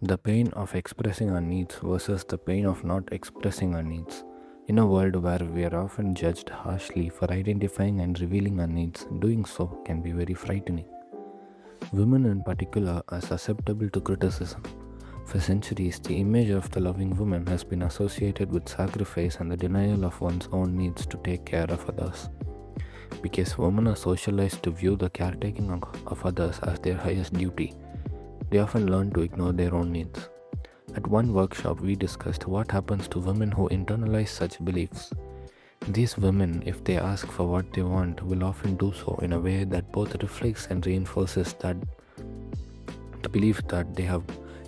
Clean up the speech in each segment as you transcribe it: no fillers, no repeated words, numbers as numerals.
The pain of expressing our needs versus the pain of not expressing our needs. In a world where we are often judged harshly for identifying and revealing our needs, doing so can be very frightening. Women in particular are susceptible to criticism. For centuries, the image of the loving woman has been associated with sacrifice and the denial of one's own needs to take care of others. Because women are socialized to view the caretaking of others as their highest duty, they often learn to ignore their own needs. At one workshop, we discussed what happens to women who internalize such beliefs. These women, if they ask for what they want, will often do so in a way that both reflects and reinforces that the belief that they have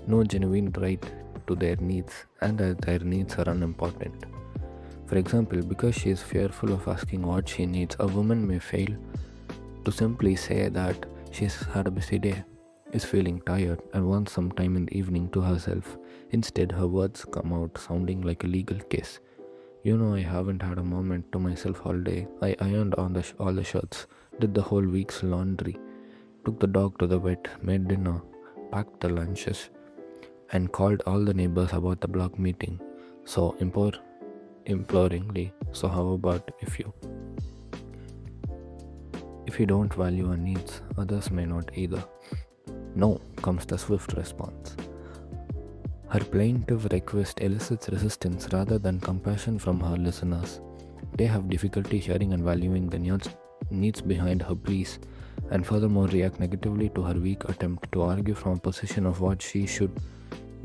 no genuine right to their needs and that their needs are unimportant. For example, because she is fearful of asking what she needs, a woman may fail to simply say that she's had a busy day, is feeling tired, and wants some time in the evening to herself. Instead, her words come out sounding like a legal case. You know, I haven't had a moment to myself all day. I ironed on all the shirts, did the whole week's laundry, took the dog to the vet, made dinner, packed the lunches, and called all the neighbors about the block meeting. So imploringly, so how about if you don't value our needs, others may not either. No, comes the swift response. Her plaintive request elicits resistance rather than compassion from her listeners. They have difficulty hearing and valuing the needs behind her pleas, and furthermore react negatively to her weak attempt to argue from a position of what she should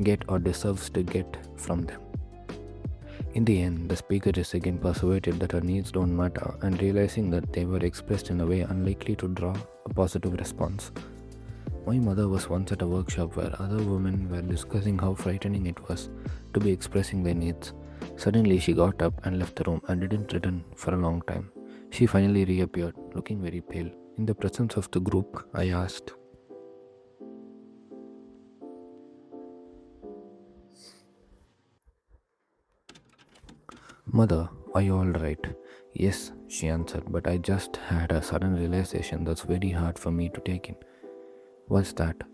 get or deserves to get from them. In the end, the speaker is again persuaded that her needs don't matter, and realizing that they were expressed in a way unlikely to draw a positive response. My mother was once at a workshop where other women were discussing how frightening it was to be expressing their needs. Suddenly, she got up and left the room and didn't return for a long time. She finally reappeared, looking very pale. In the presence of the group, I asked, "Mother, are you alright?" "Yes," she answered, "but I just had a sudden realization that's very hard for me to take in." "What's that?"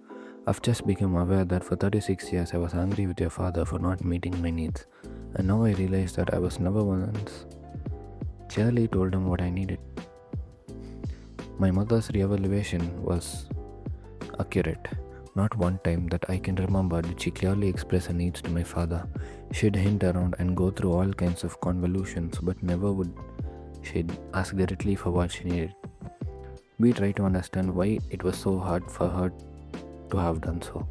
"I've just become aware that for 36 years I was angry with your father for not meeting my needs, and now I realize that I was never once clearly told him what I needed." My mother's reevaluation was accurate. Not one time that I can remember did she clearly express her needs to my father. She'd hint around and go through all kinds of convolutions, but never would she ask directly for what she needed. We try to understand why it was so hard for her to have done so.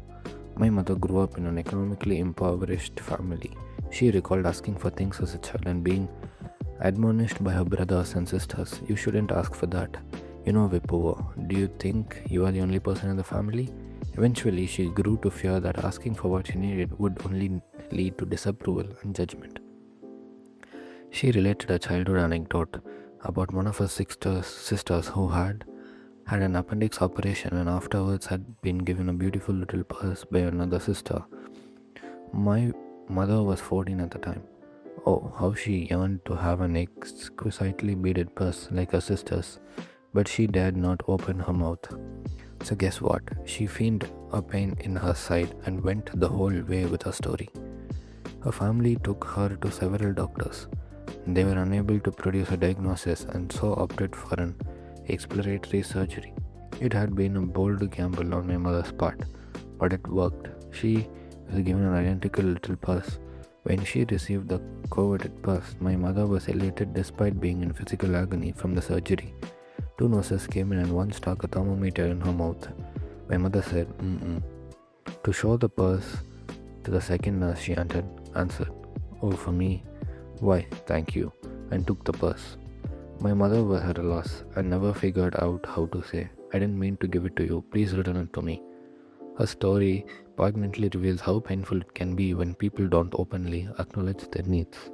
My mother grew up in an economically impoverished family. She recalled asking for things as a child and being admonished by her brothers and sisters, "You shouldn't ask for that. You know we're poor. Do you think you are the only person in the family?" Eventually, she grew to fear that asking for what she needed would only lead to disapproval and judgment. She related a childhood anecdote about one of her sisters who had an appendix operation and afterwards had been given a beautiful little purse by another sister. My mother was 14 at the time. Oh, how she yearned to have an exquisitely beaded purse like her sister's, but she dared not open her mouth. So guess what? She feigned a pain in her side and went the whole way with her story. Her family took her to several doctors. They were unable to produce a diagnosis and so opted for an exploratory surgery. It had been a bold gamble on my mother's part, but it worked. She was given an identical little purse. When she received the coveted purse, my mother was elated despite being in physical agony from the surgery. Two nurses came in and one stuck a thermometer in her mouth. My mother said, "Mm-mm." To show the purse to the second nurse, she answered, "Oh, for me? Why, thank you," and took the purse. My mother was at a loss and never figured out how to say, "I didn't mean to give it to you, please return it to me." Her story poignantly reveals how painful it can be when people don't openly acknowledge their needs.